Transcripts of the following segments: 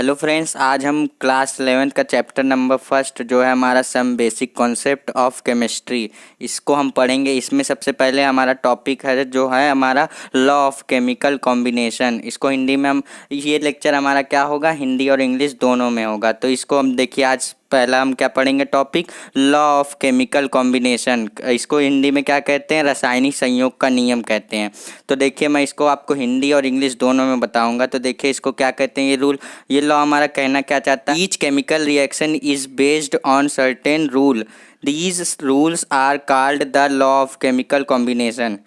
Hello friends, आज हम class 11th का चैप्टर नंबर फर्स्ट जो है हमारा some basic concept of chemistry, इसको हम पढ़ेंगे। इसमें सबसे पहले हमारा टॉपिक है जो है हमारा लॉ ऑफ केमिकल कॉम्बिनेशन। इसको हिंदी में हम, ये लेक्चर हमारा क्या होगा, हिंदी और इंग्लिश दोनों में होगा। तो इसको हम देखिए, आज पहला हम क्या पढ़ेंगे topic, law of chemical combination. इसको हिंदी में क्या कहते हैं, रासायनिक संयोग का नियम कहते हैं। तो देखिए, मैं इसको आपको हिंदी और इंग्लिश दोनों में बताऊंगा। तो देखिए इसको क्या कहते हैं, ये रूल, ये लॉ हमारा कहना क्या चाहता है, each chemical reaction is based on certain rule, these rules are called the law of chemical combination.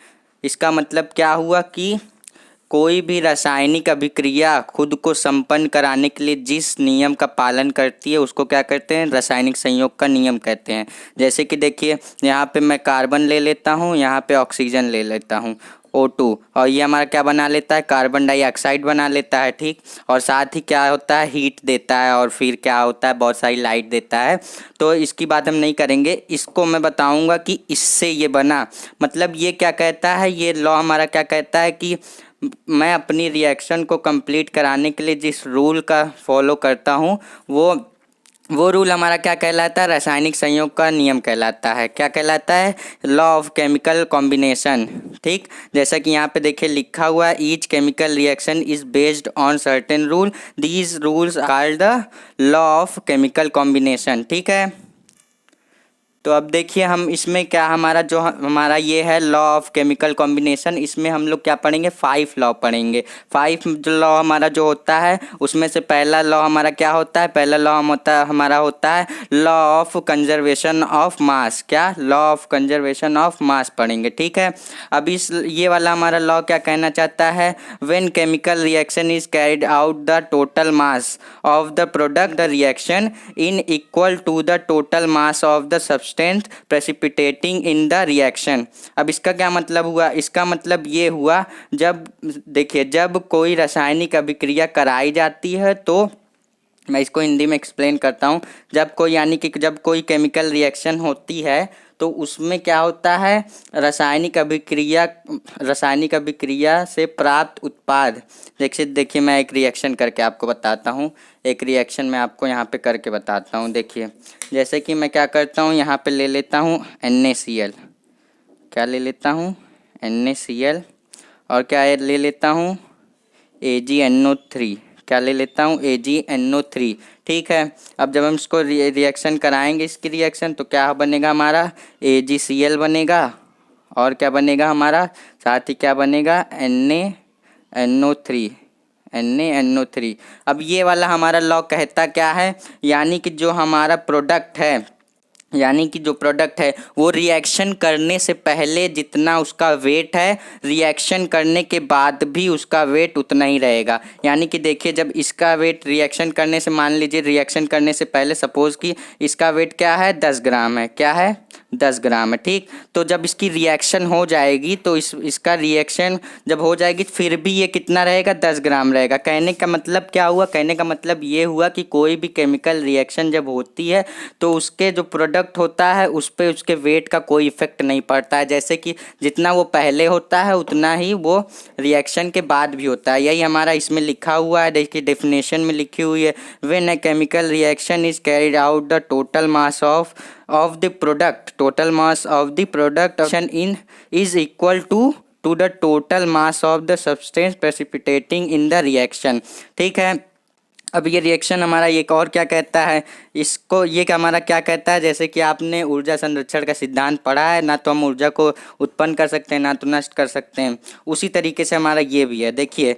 इसका मतलब क्या हुआ कि कोई भी रासायनिक अभिक्रिया खुद को संपन्न कराने के लिए जिस नियम का पालन करती है उसको क्या कहते हैं, रासायनिक संयोग का नियम कहते हैं। जैसे कि देखिए, यहाँ पे मैं कार्बन ले लेता हूँ, यहाँ पे ऑक्सीजन ले लेता हूँ O2, और ये हमारा क्या बना लेता है, कार्बन डाइऑक्साइड बना लेता है, ठीक। और साथ ही क्या होता है, हीट देता है, और फिर क्या होता है, बहुत सारी लाइट देता है। तो इसकी बात हम नहीं करेंगे, इसको मैं बताऊंगा कि इससे ये बना, मतलब ये क्या कहता है, ये लॉ हमारा क्या कहता है कि मैं अपनी रिएक्शन को कंप्लीट कराने के लिए जिस रूल का फॉलो करता हूँ वो रूल हमारा क्या कहलाता है, रासायनिक संयोग का नियम कहलाता है। क्या कहलाता है, लॉ ऑफ केमिकल कॉम्बिनेशन, ठीक। जैसा कि यहाँ पे देखिए लिखा हुआ है, each chemical reaction is based on certain rule, these rules are the law of chemical combination, ठीक है। तो अब देखिए हम इसमें क्या, हमारा जो हमारा ये है लॉ ऑफ केमिकल कॉम्बिनेशन, इसमें हम लोग क्या पढ़ेंगे, 5 लॉ पढ़ेंगे। 5 जो लॉ हमारा जो होता है उसमें से पहला लॉ हमारा क्या होता है, पहला लॉ हमारा होता है law of conservation of mass. क्या, law of conservation of mass पढ़ेंगे, ठीक है। अब इस ये वाला हमारा लॉ क्या कहना चाहता है, when chemical reaction is carried out the total mass of the product the reaction in equal to the total mass of the substance precipitating in the reaction. अब इसका क्या मतलब हुआ, इसका मतलब ये हुआ, जब देखिए जब कोई रासायनिक अभिक्रिया कराई जाती है, तो मैं इसको हिंदी में एक्सप्लेन करता हूँ। जब कोई, यानी कि जब कोई केमिकल रिएक्शन होती है तो उसमें क्या होता है, रासायनिक अभिक्रिया से प्राप्त उत्पाद। देखिए मैं एक रिएक्शन करके आपको बताता हूँ, एक रिएक्शन मैं आपको यहाँ पे करके बताता हूँ। देखिए जैसे कि मैं क्या करता हूँ, यहाँ पे ले लेता हूँ NaCl, क्या ले लेता हूँ, NaCl, और क्या ले लेता हूँ, AgNO3, क्या ले लेता हूँ, AgNO3, ठीक है। अब जब हम इसको रिएक्शन कराएंगे, इसकी रिएक्शन, तो क्या बनेगा हमारा, AgCl बनेगा, और क्या बनेगा हमारा, साथ ही क्या बनेगा, NaNO3। अब ये वाला हमारा लॉ कहता क्या है, यानी कि जो हमारा प्रोडक्ट है, वो रिएक्शन करने से पहले जितना उसका वेट है, रिएक्शन करने के बाद भी उसका वेट उतना ही रहेगा। यानी कि देखिए, जब इसका वेट रिएक्शन करने से, मान लीजिए रिएक्शन करने से पहले सपोज कि इसका वेट क्या है, 10 ग्राम है, क्या है, 10 ग्राम है, ठीक। तो जब इसकी रिएक्शन हो जाएगी, तो इसका रिएक्शन जब हो जाएगी, फिर भी ये कितना रहेगा, 10 ग्राम रहेगा। कहने का मतलब क्या हुआ, कहने का मतलब ये हुआ कि कोई भी केमिकल रिएक्शन जब होती है तो उसके जो प्रोडक्ट होता है उस पर उसके वेट का कोई इफेक्ट नहीं पड़ता है। जैसे कि जितना वो पहले होता है उतना ही वो रिएक्शन के बाद भी होता है। यही हमारा इसमें लिखा हुआ है, देखिए डेफिनेशन में लिखी हुई है, when a chemical reaction is carried out the total mass of the product, total mass of the product in is equal to the total mass of the substance precipitating in the reaction, ठीक है। अब ये reaction हमारा एक और क्या कहता है, इसको ये हमारा क्या कहता है, जैसे कि आपने ऊर्जा संरक्षण का सिद्धांत पढ़ा है ना, तो हम ऊर्जा को उत्पन्न कर सकते हैं ना तो नष्ट कर सकते हैं, उसी तरीके से हमारा ये भी है। देखिए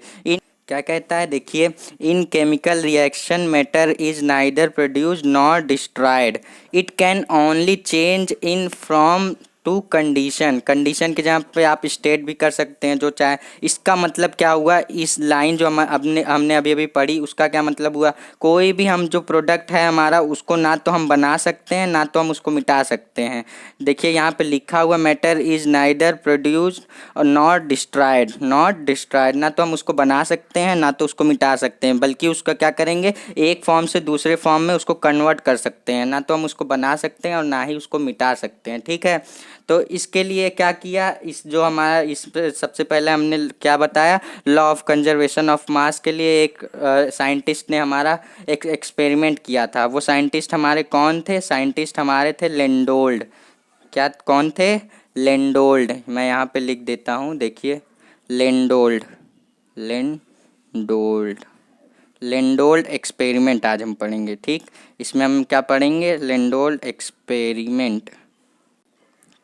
क्या कहता है, देखिए, in chemical reaction matter is neither produce nor destroyed, it can only change in from to condition के जहाँ पे आप स्टेट भी कर सकते हैं जो चाहे। इसका मतलब क्या हुआ, इस लाइन जो हमने अभी पढ़ी, उसका क्या मतलब हुआ, कोई भी हम जो प्रोडक्ट है हमारा, उसको ना तो हम बना सकते हैं ना तो हम उसको मिटा सकते हैं। देखिए यहाँ पे लिखा हुआ, मैटर इज नाइदर प्रोड्यूस्ड और नॉट डिस्ट्रॉयड, ना तो हम उसको बना सकते हैं ना तो उसको मिटा सकते हैं, बल्कि उसका क्या करेंगे, एक फॉर्म से दूसरे फॉर्म में उसको कन्वर्ट कर सकते हैं। ना तो हम उसको बना सकते हैं और ना ही उसको मिटा सकते हैं, ठीक है। तो इसके लिए क्या किया, इस जो हमारा इस सबसे पहले हमने क्या बताया, लॉ ऑफ कंजर्वेशन ऑफ मास के लिए एक साइंटिस्ट ने हमारा एक एक्सपेरिमेंट किया था। वो साइंटिस्ट हमारे कौन थे, साइंटिस्ट हमारे थे लेंडोल्ड। क्या कौन थे, लेंडोल्ड। मैं यहाँ पे लिख देता हूँ, देखिए लेंडोल्ड, लेंडोल्ड, लेंडोल्ड एक्सपेरिमेंट आज हम पढ़ेंगे। ठीक, इसमें हम क्या पढ़ेंगे, लेंडोल्ड एक्सपेरिमेंट।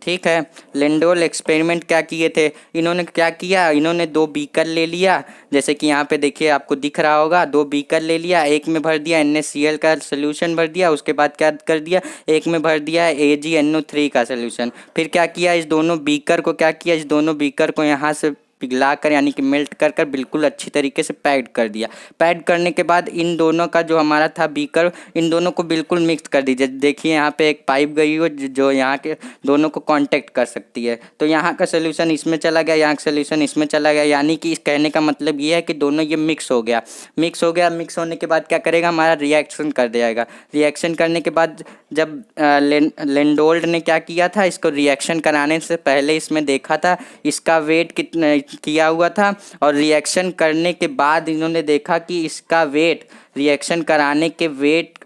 ठीक है, लेंडोल एक्सपेरिमेंट क्या किए थे, इन्होंने क्या किया, इन्होंने 2 बीकर ले लिया, जैसे कि यहाँ पे देखिए आपको दिख रहा होगा, 2 बीकर ले लिया, एक में भर दिया NaCl का सोल्यूशन भर दिया, उसके बाद क्या कर दिया, एक में भर दिया AgNO3 का सोल्यूशन। फिर क्या किया, इस दोनों बीकर को क्या किया, इस दोनों बीकर को यहाँ से पिघला कर यानी कि मेल्ट कर कर बिल्कुल अच्छी तरीके से पैड कर दिया। पैड करने के बाद इन दोनों का जो हमारा था बीकर, इन दोनों को बिल्कुल मिक्स कर दीजिए। देखिए यहाँ पे एक पाइप गई हो जो यहाँ के दोनों को कांटेक्ट कर सकती है। तो यहाँ का सोल्यूशन इसमें चला गया, यहाँ का सोल्यूशन इसमें चला गया, यानी कि इस कहने का मतलब ये है कि दोनों ये मिक्स हो गया। मिक्स हो गया, मिक्स होने के बाद क्या करेगा, हमारा रिएक्शन कर देगा। रिएक्शन करने के बाद जब लेंडोल्ड ने क्या किया था, इसको रिएक्शन कराने से पहले इसमें देखा था इसका वेट कितना किया हुआ था, और रिएक्शन करने के बाद इन्होंने देखा कि इसका वेट रिएक्शन कराने के वेट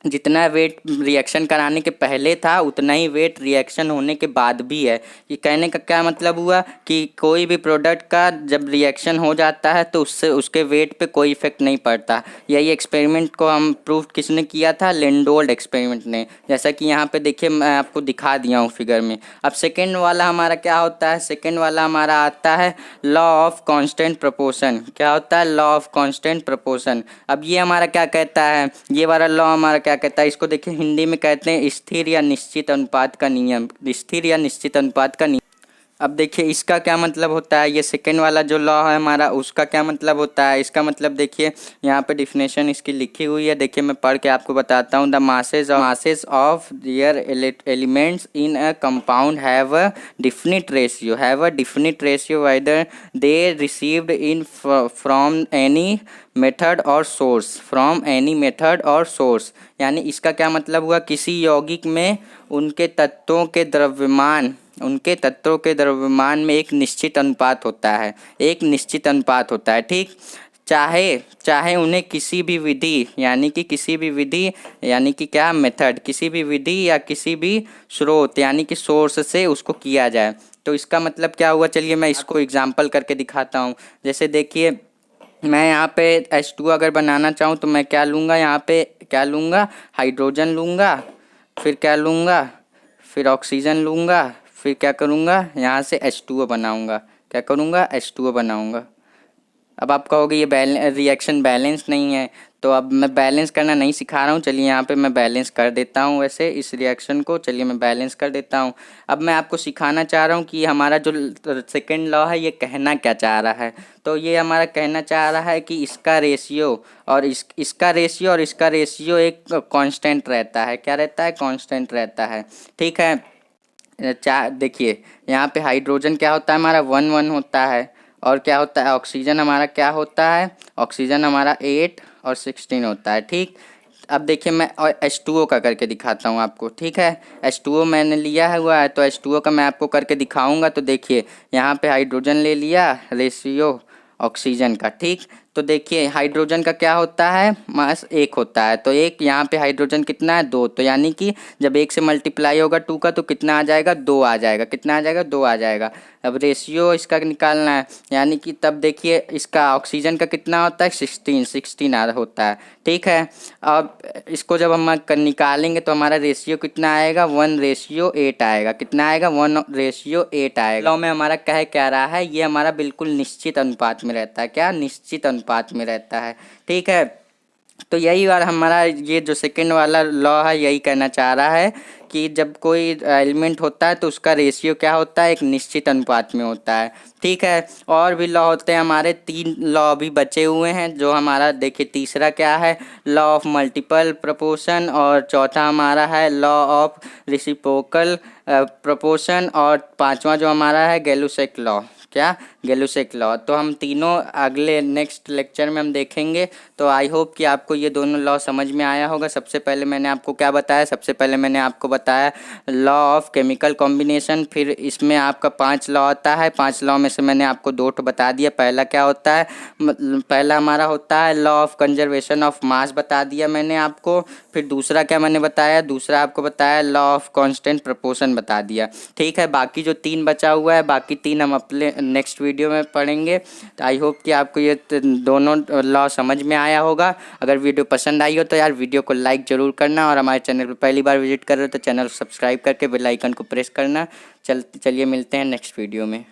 जितना वेट रिएक्शन कराने के पहले था उतना ही वेट रिएक्शन होने के बाद भी है। ये कहने का क्या मतलब हुआ कि कोई भी प्रोडक्ट का जब रिएक्शन हो जाता है तो उससे उसके वेट पे कोई इफेक्ट नहीं पड़ता। यही एक्सपेरिमेंट को हम प्रूव किसने किया था, लेंडोल्ड एक्सपेरिमेंट ने, जैसा कि यहाँ पे देखिए मैं आपको दिखा दिया हूँ फिगर में। अब सेकेंड वाला हमारा क्या होता है, सेकेंड वाला हमारा आता है लॉ ऑफ कॉन्स्टेंट प्रपोर्शन। क्या होता है, लॉ ऑफ कॉन्स्टेंट प्रपोर्शन। अब ये हमारा क्या कहता है, ये वाला लॉ हमारा क्या कहता है, इसको देखिए हिंदी में कहते हैं स्थिर या निश्चित अनुपात का नियम, स्थिर या निश्चित अनुपात का नियम। अब देखिए इसका क्या मतलब होता है, ये सेकेंड वाला जो लॉ है हमारा उसका क्या मतलब होता है, इसका मतलब देखिए यहाँ पे डिफिनेशन इसकी लिखी हुई है, देखिए मैं पढ़ के आपको बताता हूँ। The masses of their elements in a compound have a definite ratio whether they received in from any method और सोर्स, यानी इसका क्या मतलब हुआ, किसी यौगिक में उनके तत्वों के द्रव्यमान में एक निश्चित अनुपात होता है, ठीक। चाहे उन्हें किसी भी विधि यानी कि क्या मेथड, किसी भी विधि या किसी भी स्रोत यानी कि सोर्स से उसको किया जाए। तो इसका मतलब क्या हुआ, चलिए मैं इसको एग्जांपल करके दिखाता हूँ। जैसे देखिए मैं यहाँ पे H2 अगर बनाना चाहूँ तो मैं क्या लूँगा, यहाँ पे क्या लूँगा, हाइड्रोजन लूँगा, फिर क्या लूँगा, फिर ऑक्सीजन लूँगा, फिर क्या करूँगा, यहाँ से H2O बनाऊँगा। क्या करूँगा, H2O बनाऊँगा। अब आप कहोगे ये रिएक्शन बैलेंस नहीं है, तो अब मैं बैलेंस करना नहीं सिखा रहा हूँ, चलिए यहाँ पे मैं बैलेंस कर देता हूँ। वैसे इस रिएक्शन को चलिए मैं बैलेंस कर देता हूँ। अब मैं आपको सिखाना चाह रहा हूँ कि हमारा जो सेकेंड लॉ है ये कहना क्या चाह रहा है। तो ये हमारा कहना चाह रहा है कि इसका रेशियो और इसका रेशियो एक कांस्टेंट रहता है। क्या रहता है, कांस्टेंट रहता है, ठीक है। देखिए यहाँ पे हाइड्रोजन क्या होता है हमारा 1 होता है, और क्या होता है ऑक्सीजन हमारा क्या होता है, ऑक्सीजन हमारा 8 और 16 होता है, ठीक। अब देखिए मैं H2O का करके दिखाता हूँ आपको, ठीक है। H2O मैंने लिया हुआ है तो H2O का मैं आपको करके दिखाऊंगा। तो देखिए यहाँ पे हाइड्रोजन ले लिया, रेशियो ऑक्सीजन का, ठीक। तो देखिए हाइड्रोजन का क्या होता है, मास 1 होता है, तो एक यहाँ पे हाइड्रोजन कितना है 2, तो यानी कि जब 1 से मल्टीप्लाई होगा 2 का तो कितना आ जाएगा, 2 आ जाएगा। कितना आ जाएगा, 2 आ जाएगा। अब रेशियो इसका निकालना है, यानी कि तब देखिए इसका ऑक्सीजन का कितना होता है 16 होता है, ठीक है। अब इसको जब हम निकालेंगे तो हमारा रेशियो कितना आएगा, 1:8 आएगा। कितना आएगा, 1:8 आएगा। लॉ में हमारा क्या रहा है, ये हमारा बिल्कुल निश्चित अनुपात में रहता है। क्या, निश्चित अनुपात में रहता है, ठीक है। तो यही बार हमारा ये जो सेकंड वाला लॉ है यही कहना चाह रहा है कि जब कोई एलिमेंट होता है तो उसका रेशियो क्या होता है, एक निश्चित अनुपात में होता है, ठीक है। और भी लॉ होते हैं हमारे, 3 लॉ भी बचे हुए हैं। जो हमारा देखिए तीसरा क्या है, लॉ ऑफ मल्टीपल प्रोपोर्शन, और चौथा हमारा है लॉ ऑफ रेसिप्रोकल प्रोपोर्शन, और 5वां जो हमारा है गैलुसेक लॉ। क्या, गैलुसेक लॉ। तो हम तीनों अगले नेक्स्ट लेक्चर में हम देखेंगे। तो आई होप कि आपको ये दोनों लॉ समझ में आया होगा। सबसे पहले मैंने आपको क्या बताया, सबसे पहले मैंने आपको बताया लॉ ऑफ केमिकल कॉम्बिनेशन। फिर इसमें आपका 5 लॉ आता है, 5 लॉ में से मैंने आपको 2 बता दिया। पहला क्या होता है, पहला हमारा होता है लॉ ऑफ कंजर्वेशन ऑफ मास, बता दिया मैंने आपको। फिर दूसरा क्या मैंने बताया, दूसरा आपको बताया लॉ ऑफ कांस्टेंट प्रोपोर्शन बता दिया। ठीक है, बाकी जो 3 बचा हुआ है, बाकी 3 हम अपने नेक्स्ट वीडियो में पढ़ेंगे। तो आई होप कि आपको ये दोनों लॉ समझ में आया होगा। अगर वीडियो पसंद आई हो तो यार वीडियो को लाइक ज़रूर करना, और हमारे चैनल पर पहली बार विजिट कर रहे हो तो चैनल सब्सक्राइब करके बेल आइकन को प्रेस करना। चलिए मिलते हैं नेक्स्ट वीडियो में।